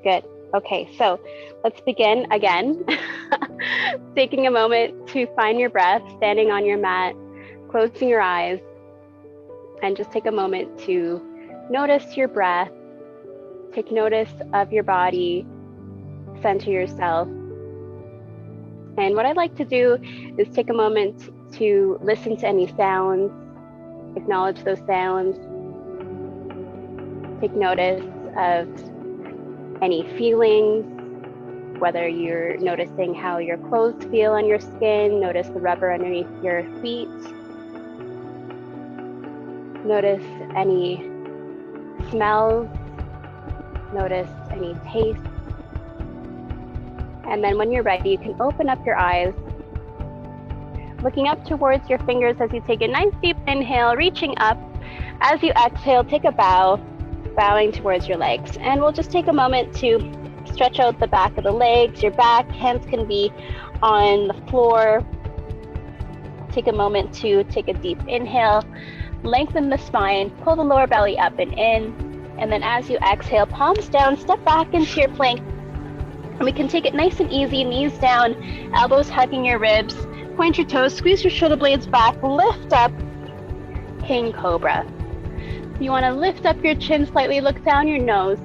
Good. Okay, so let's begin again. Taking a moment to find your breath, standing on your mat, closing your eyes, and just take a moment to notice your breath. Take notice of your body, center yourself. And what I'd like to do is take a moment to listen to any sounds, acknowledge those sounds, take notice of any feelings, whether you're noticing how your clothes feel on your skin, notice the rubber underneath your feet, notice any smells, notice any tastes. And then when you're ready, you can open up your eyes, looking up towards your fingers as you take a nice deep inhale, reaching up. As you exhale, take a bow, bowing towards your legs. And we'll just take a moment to stretch out the back of the legs, your back, hands can be on the floor. Take a moment to take a deep inhale, lengthen the spine, pull the lower belly up and in. And then as you exhale, palms down, step back into your plank. And we can take it nice and easy, knees down, elbows hugging your ribs, point your toes, squeeze your shoulder blades back, lift up, King Cobra. You want to lift up your chin slightly, look down your nose.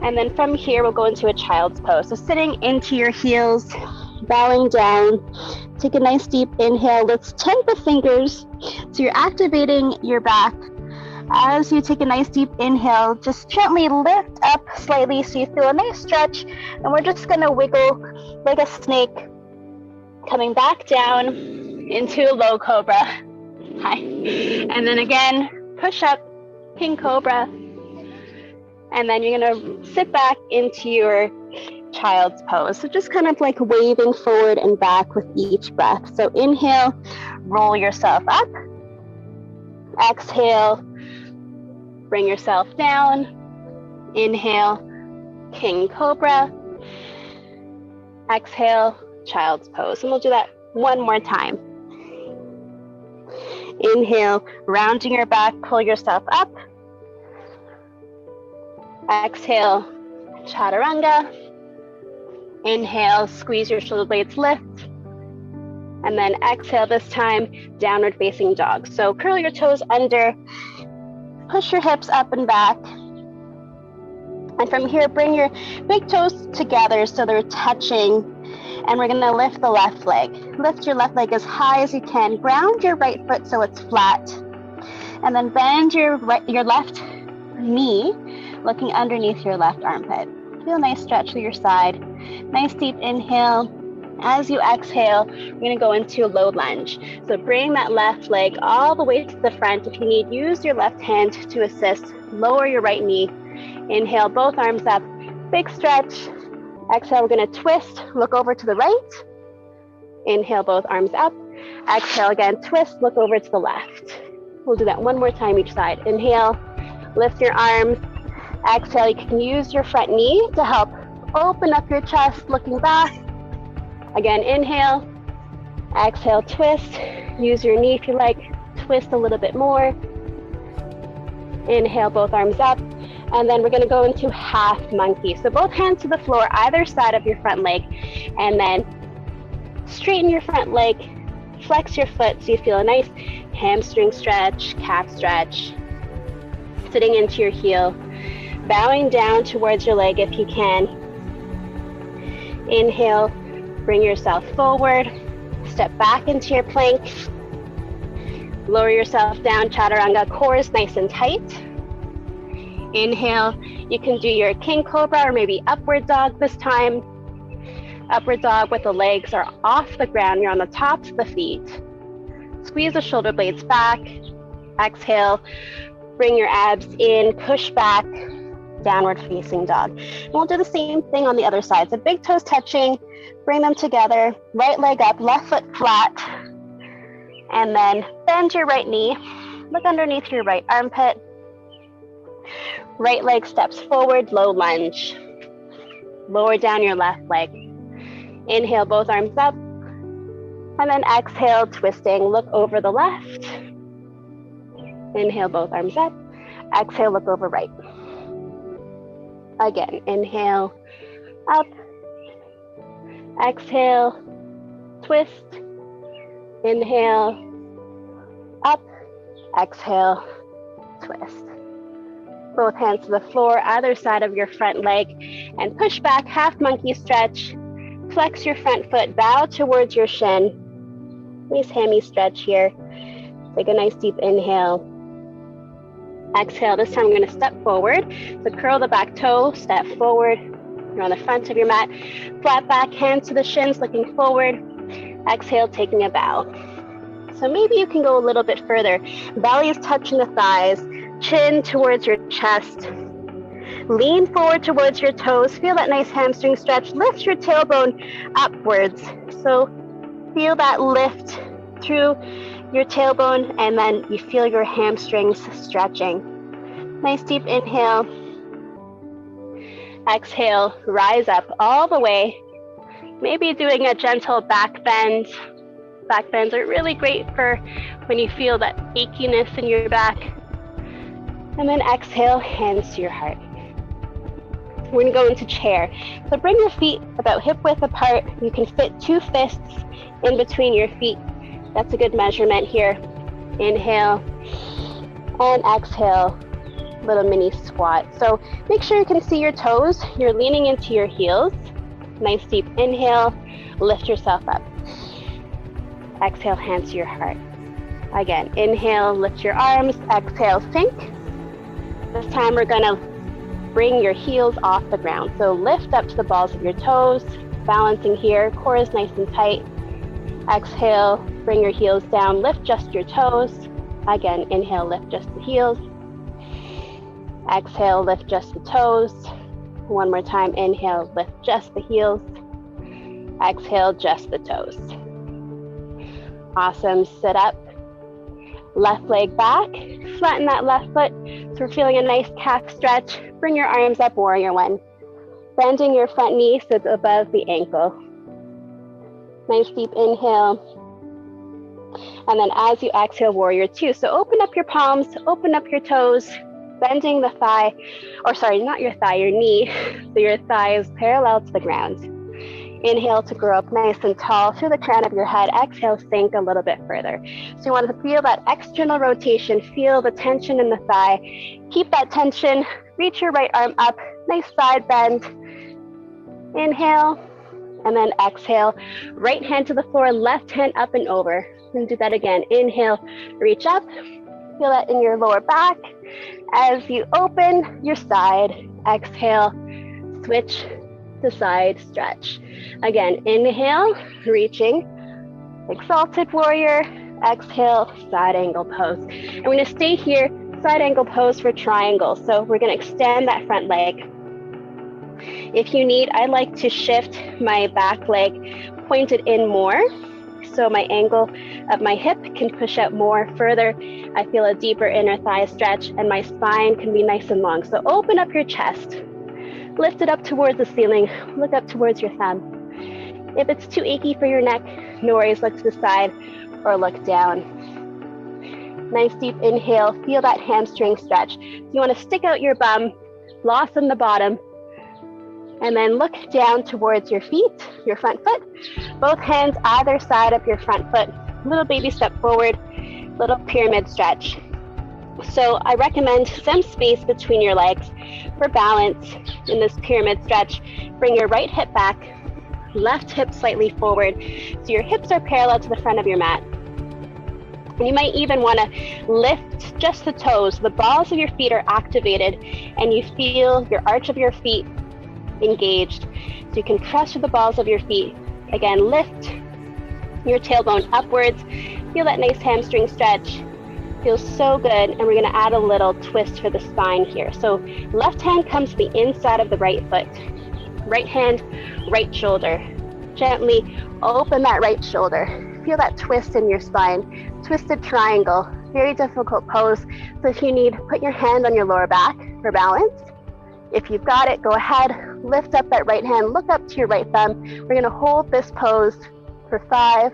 And then from here, we'll go into a child's pose. So sitting into your heels, bowing down, take a nice deep inhale. Let's tend the fingers. So you're activating your back. As you take a nice deep inhale, just gently lift up slightly so you feel a nice stretch. And we're just going to wiggle like a snake, coming back down into a low cobra. Hi. And then again, push up, King Cobra. And then you're going to sit back into your child's pose. So just kind of like waving forward and back with each breath. So inhale, roll yourself up. Exhale, bring yourself down. Inhale, King Cobra. Exhale, child's pose. And we'll do that one more time. Inhale, rounding your back, pull yourself up. Exhale, chaturanga. Inhale, squeeze your shoulder blades, lift. And then exhale this time, downward facing dog. So curl your toes under, push your hips up and back. And from here, bring your big toes together so they're touching. And we're gonna lift the left leg. Lift your left leg as high as you can. Ground your right foot so it's flat. And then bend your left knee, looking underneath your left armpit. Feel a nice stretch through your side. Nice deep inhale. As you exhale, we're gonna go into a low lunge. So bring that left leg all the way to the front. If you need, use your left hand to assist. Lower your right knee. Inhale, both arms up. Big stretch. Exhale, we're gonna twist, look over to the right. Inhale, both arms up. Exhale again, twist, look over to the left. We'll do that one more time each side. Inhale, lift your arms. Exhale, you can use your front knee to help open up your chest, looking back. Again, inhale. Exhale, twist. Use your knee if you like. Twist a little bit more. Inhale, both arms up. And then we're going to go into half monkey. So both hands to the floor, either side of your front leg. And then straighten your front leg. Flex your foot so you feel a nice hamstring stretch, calf stretch. Sitting into your heel. Bowing down towards your leg if you can. Inhale, bring yourself forward. Step back into your plank. Lower yourself down, chaturanga, core is nice and tight. Inhale, you can do your King Cobra or maybe upward dog this time. Upward dog with the legs are off the ground, you're on the tops of the feet. Squeeze the shoulder blades back. Exhale, bring your abs in, push back, downward facing dog. And we'll do the same thing on the other side. So big toes touching, bring them together, right leg up, left foot flat. And then bend your right knee, look underneath your right armpit. Right leg steps forward, low lunge. Lower down your left leg. Inhale, both arms up. And then exhale, twisting, look over the left. Inhale, both arms up. Exhale, look over right. Again, inhale, up, exhale, twist, inhale, up, exhale, twist. Both hands to the floor, either side of your front leg, and push back, half monkey stretch. Flex your front foot, bow towards your shin. Nice hammy stretch here. Take a nice deep inhale. Exhale, this time I'm going to step forward. So curl the back toe, step forward. You're on the front of your mat. Flat back, hands to the shins, looking forward. Exhale, taking a bow. So maybe you can go a little bit further. Belly is touching the thighs, chin towards your chest. Lean forward towards your toes. Feel that nice hamstring stretch. Lift your tailbone upwards. So feel that lift through your tailbone, and then you feel your hamstrings stretching. Nice deep inhale. Exhale, rise up all the way. Maybe doing a gentle back bend. Back bends are really great for when you feel that achiness in your back. And then exhale, hands to your heart. We're going to go into chair. So bring your feet about hip width apart. You can fit 2 fists in between your feet. That's a good measurement here. Inhale and exhale, little mini squat. So make sure you can see your toes. You're leaning into your heels. Nice deep inhale, lift yourself up. Exhale, hands to your heart. Again, inhale, lift your arms. Exhale, sink. This time we're gonna bring your heels off the ground. So lift up to the balls of your toes, balancing here, core is nice and tight. Exhale, bring your heels down, lift just your toes. Again, inhale, lift just the heels. Exhale, lift just the toes. One more time, inhale, lift just the heels. Exhale, just the toes. Awesome, sit up. Left leg back, flatten that left foot. So we're feeling a nice calf stretch. Bring your arms up, warrior one. Bending your front knee so it's above the ankle. Nice deep inhale. And then as you exhale, warrior two. So open up your palms, open up your toes, bending the thigh, or sorry, not your thigh, your knee. So your thigh is parallel to the ground. Inhale to grow up nice and tall through the crown of your head. Exhale, sink a little bit further. So you want to feel that external rotation, feel the tension in the thigh. Keep that tension, reach your right arm up, nice side bend. Inhale, and then exhale. Right hand to the floor, left hand up and over. And do that again. Inhale, reach up. Feel that in your lower back. As you open your side, exhale, switch to side stretch. Again, inhale, reaching, exalted warrior, exhale, side angle pose. And we're gonna stay here, side angle pose for triangle. So we're gonna extend that front leg. If you need, I like to shift my back leg pointed in more, so my angle of my hip can push out more further. I feel a deeper inner thigh stretch, and my spine can be nice and long. So open up your chest. Lift it up towards the ceiling. Look up towards your thumb. If it's too achy for your neck, no worries, look to the side or look down. Nice deep inhale, feel that hamstring stretch. You want to stick out your bum, blossom the bottom, and then look down towards your feet, your front foot. Both hands either side of your front foot. Little baby step forward, little pyramid stretch. So I recommend some space between your legs for balance in this pyramid stretch. Bring your right hip back, left hip slightly forward, so your hips are parallel to the front of your mat. And you might even want to lift just the toes. The balls of your feet are activated, and you feel your arch of your feet engaged. So you can press through the balls of your feet. Again, lift your tailbone upwards. Feel that nice hamstring stretch. Feels so good. And we're going to add a little twist for the spine here. So left hand comes to the inside of the right foot. Right hand, right shoulder. Gently open that right shoulder. Feel that twist in your spine. Twisted triangle. Very difficult pose. So if you need, put your hand on your lower back for balance. If you've got it, go ahead. Lift up that right hand. Look up to your right thumb. We're going to hold this pose for 5.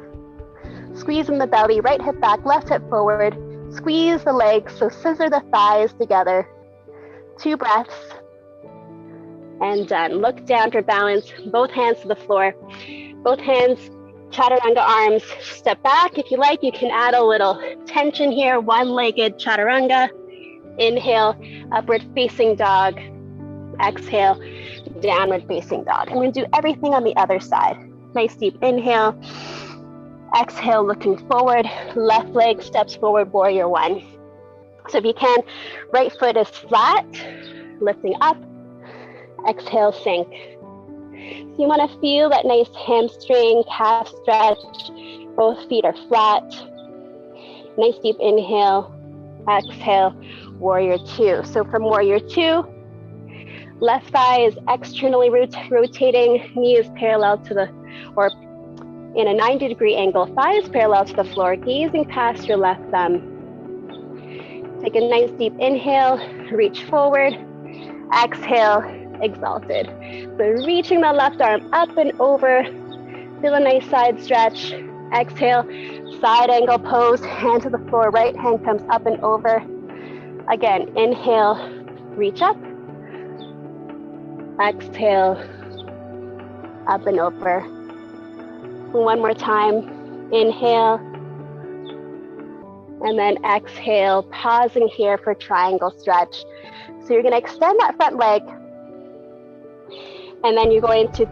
Squeeze in the belly. Right hip back, left hip forward. Squeeze the legs, so scissor the thighs together. 2 breaths. And done. Look down for balance, both hands to the floor. Both hands, chaturanga arms, step back. If you like, you can add a little tension here, one-legged chaturanga. Inhale, upward facing dog. Exhale, downward facing dog. I'm going to do everything on the other side. Nice deep inhale. Exhale, looking forward. Left leg steps forward, warrior one. So if you can, right foot is flat, lifting up. Exhale, sink. So you want to feel that nice hamstring, calf stretch. Both feet are flat. Nice deep inhale. Exhale, warrior two. So from warrior two, left thigh is externally rotating, knee is parallel to the, or in a 90-degree angle, thigh is parallel to the floor, gazing past your left thumb. Take a nice deep inhale, reach forward. Exhale, exalted. So reaching the left arm up and over. Feel a nice side stretch. Exhale, side angle pose, hand to the floor, right hand comes up and over. Again, inhale, reach up. Exhale, up and over. One more time, inhale. And then exhale, pausing here for triangle stretch. So you're going to extend that front leg. And then you're going to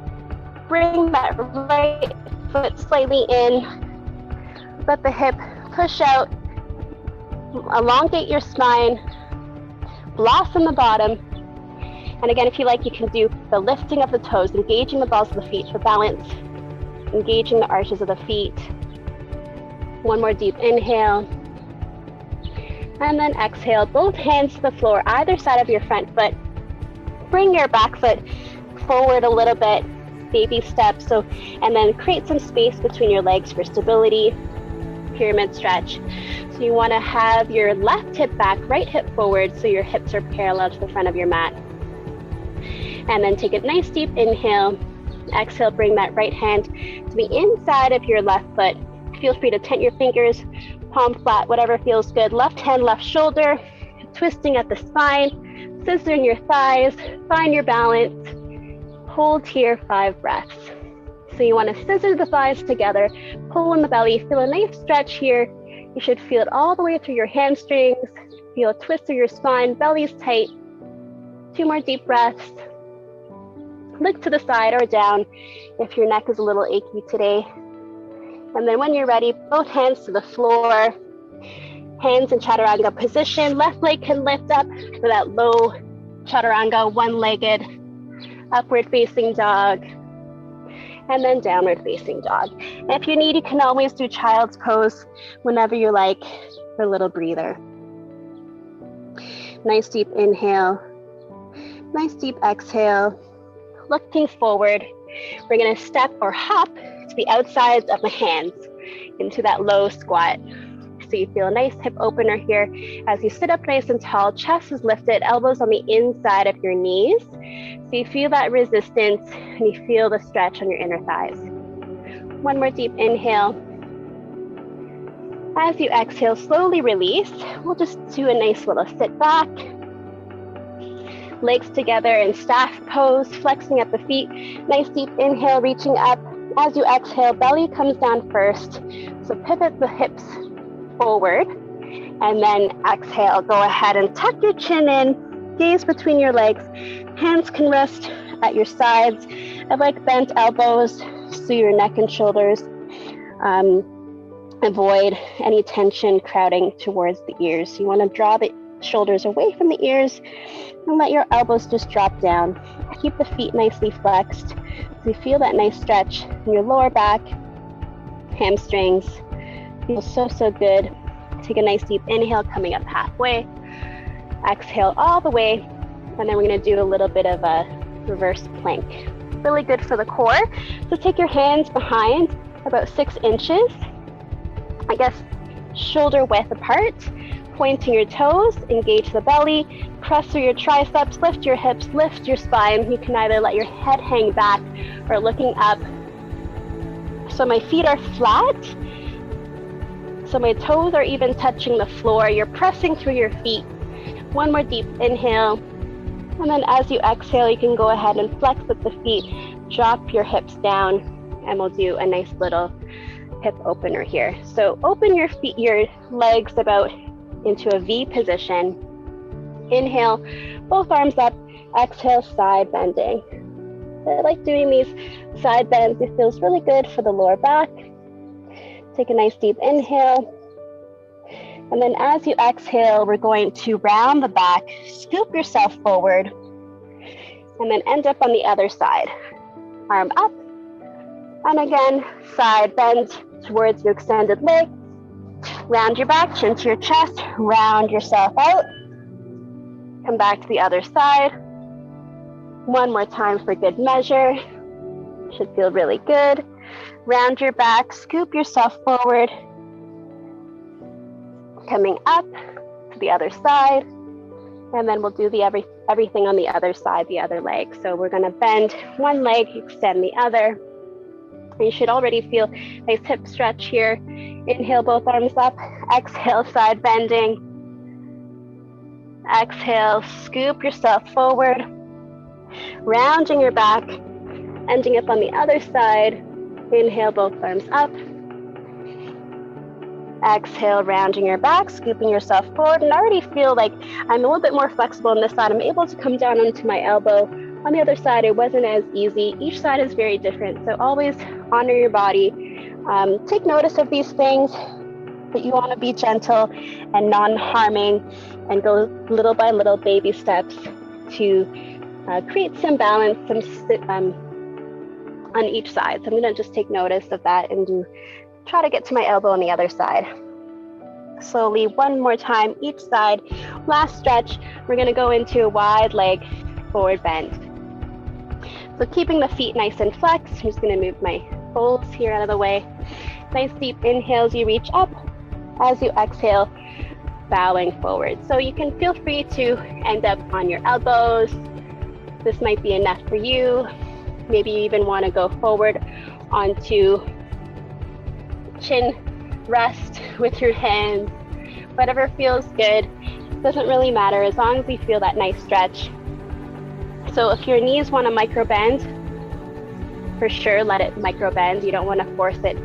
bring that right foot slightly in. Let the hip push out. Elongate your spine. Blossom the bottom. And again, if you like, you can do the lifting of the toes, engaging the balls of the feet for balance. Engaging the arches of the feet. One more deep inhale. And then exhale, both hands to the floor, either side of your front foot. Bring your back foot forward a little bit, baby steps. So, and then create some space between your legs for stability, pyramid stretch. So you want to have your left hip back, right hip forward, so your hips are parallel to the front of your mat. And then take a nice deep inhale. Exhale, bring that right hand to the inside of your left foot. Feel free to tent your fingers, palm flat, whatever feels good. Left hand, left shoulder, twisting at the spine, scissoring your thighs, find your balance. Hold here 5 breaths. So you want to scissor the thighs together, pull in the belly, feel a nice stretch here. You should feel it all the way through your hamstrings. Feel a twist through your spine, belly's tight. 2 more deep breaths. Look to the side or down if your neck is a little achy today. And then when you're ready, both hands to the floor, hands in chaturanga position. Left leg can lift up for that low chaturanga, one-legged, upward facing dog, and then downward facing dog. And if you need, you can always do child's pose whenever you like for a little breather. Nice deep inhale, nice deep exhale. Looking forward, we're going to step or hop to the outsides of the hands into that low squat. So you feel a nice hip opener here. As you sit up nice and tall, chest is lifted, elbows on the inside of your knees. So you feel that resistance and you feel the stretch on your inner thighs. One more deep inhale. As you exhale, slowly release. We'll just do a nice little sit back. Legs together in staff pose, flexing at the feet. Nice deep inhale, reaching up. As you exhale, belly comes down first. So pivot the hips forward. And then exhale, go ahead and tuck your chin in. Gaze between your legs. Hands can rest at your sides. I like bent elbows so your neck and shoulders avoid any tension crowding towards the ears. You want to draw the shoulders away from the ears and let your elbows just drop down. Keep the feet nicely flexed. So you feel that nice stretch in your lower back, hamstrings. Feels so, so good. Take a nice deep inhale, coming up halfway. Exhale all the way. And then we're going to do a little bit of a reverse plank. Really good for the core. So take your hands behind about 6 inches. I guess shoulder width apart. Pointing your toes, engage the belly, press through your triceps, lift your hips, lift your spine. You can either let your head hang back or looking up. So my feet are flat. So my toes are even touching the floor. You're pressing through your feet. One more deep inhale. And then as you exhale, you can go ahead and flex with the feet, drop your hips down, and we'll do a nice little hip opener here. So open your feet, your legs about into a V position. Inhale, both arms up, exhale, side bending. I like doing these side bends. It feels really good for the lower back. Take a nice deep inhale. And then as you exhale, we're going to round the back, scoop yourself forward, and then end up on the other side. Arm up, and again, side bend towards your extended leg. Round your back, chin to your chest, round yourself out. Come back to the other side. One more time for good measure. Should feel really good. Round your back, scoop yourself forward. Coming up to the other side. And then we'll do the everything on the other side, the other leg. So we're gonna bend one leg, extend the other. You should already feel nice hip stretch here. Inhale, both arms up. Exhale, side bending. Exhale, scoop yourself forward. Rounding your back, ending up on the other side. Inhale, both arms up. Exhale, rounding your back, scooping yourself forward. And I already feel like I'm a little bit more flexible on this side. I'm able to come down onto my elbow. On the other side, it wasn't as easy. Each side is very different. So always honor your body. Take notice of these things, but you want to be gentle and non-harming and go little by little baby steps to create some balance on each side. So I'm going to just take notice of that and try to get to my elbow on the other side. Slowly, one more time, each side. Last stretch, we're going to go into a wide leg forward bend. So keeping the feet nice and flexed, I'm just going to move my folds here out of the way. Nice deep inhales, you reach up. As you exhale, bowing forward. So you can feel free to end up on your elbows. This might be enough for you. Maybe you even want to go forward onto chin rest with your hands. Whatever feels good. Doesn't really matter as long as you feel that nice stretch. So if your knees want to micro bend, for sure let it micro bend. You don't want to force it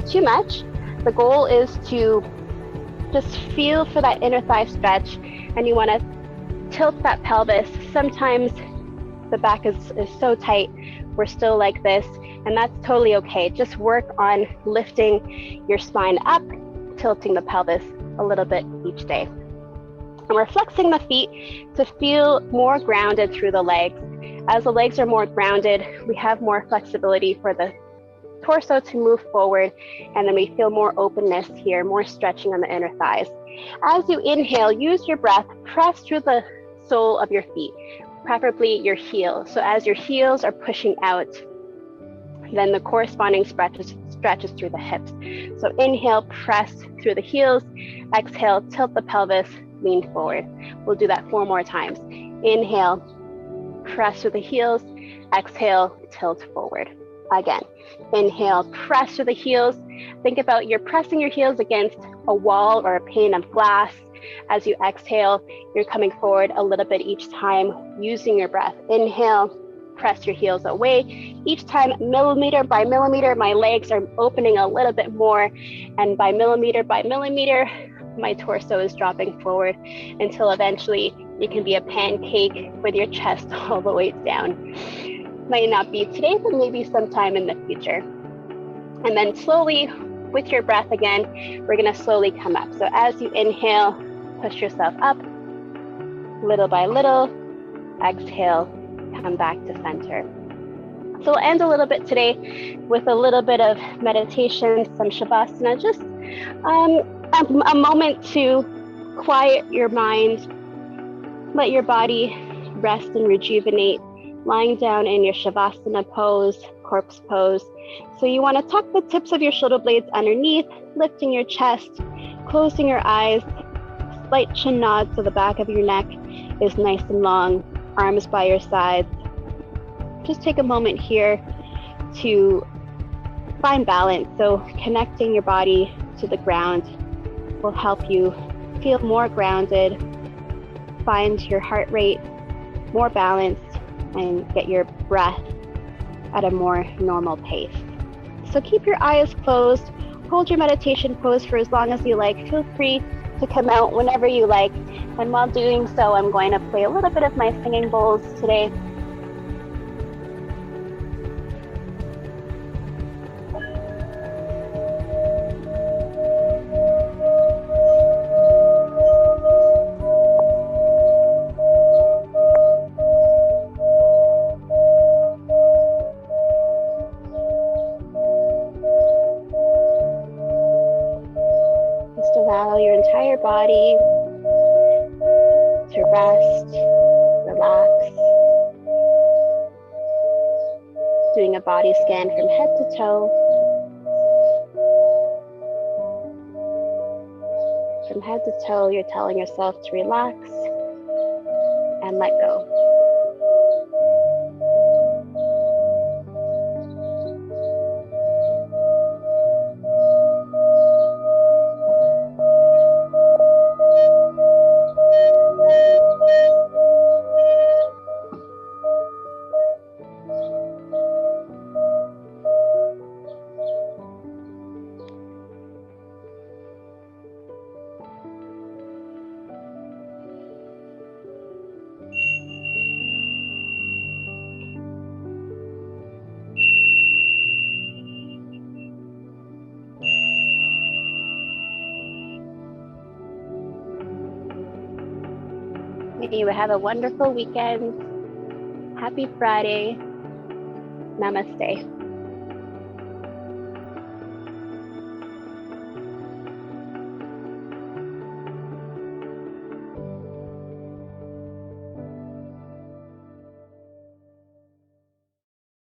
too much. The goal is to just feel for that inner thigh stretch, and you want to tilt that pelvis. Sometimes the back is so tight, we're still like this, and that's totally okay. Just work on lifting your spine up, tilting the pelvis a little bit each day. And we're flexing the feet to feel more grounded through the legs. As the legs are more grounded, we have more flexibility for the torso to move forward, and then we feel more openness here, more stretching on the inner thighs. As you inhale, use your breath, press through the sole of your feet, preferably your heels. So as your heels are pushing out, then the corresponding stretches through the hips. So inhale, press through the heels. Exhale, tilt the pelvis, lean forward. We'll do that 4 more times. Inhale, press through the heels. Exhale, tilt forward. Again, inhale, press through the heels. Think about you're pressing your heels against a wall or a pane of glass. As you exhale, you're coming forward a little bit each time using your breath. Inhale, press your heels away. Each time, millimeter by millimeter, my legs are opening a little bit more. And by millimeter, my torso is dropping forward until eventually you can be a pancake with your chest all the way down. Might not be today, but maybe sometime in the future. And then slowly, with your breath again, we're gonna slowly come up. So as you inhale, push yourself up, little by little. Exhale, come back to center. So we'll end a little bit today with a little bit of meditation, some shavasana, just a moment to quiet your mind, let your body rest and rejuvenate, lying down in your shavasana pose, corpse pose. So you want to tuck the tips of your shoulder blades underneath, lifting your chest, closing your eyes, slight chin nod so the back of your neck is nice and long, arms by your sides. Just take a moment here to find balance. So connecting your body to the ground will help you feel more grounded, find your heart rate more balanced and get your breath at a more normal pace. So keep your eyes closed, hold your meditation pose for as long as you like. Feel free to come out whenever you like. And while doing so, I'm going to play a little bit of my singing bowls today. Just allow your entire body to rest, relax. Doing a body scan from head to toe. From head to toe, you're telling yourself to relax and let go. May you have a wonderful weekend. Happy Friday. Namaste.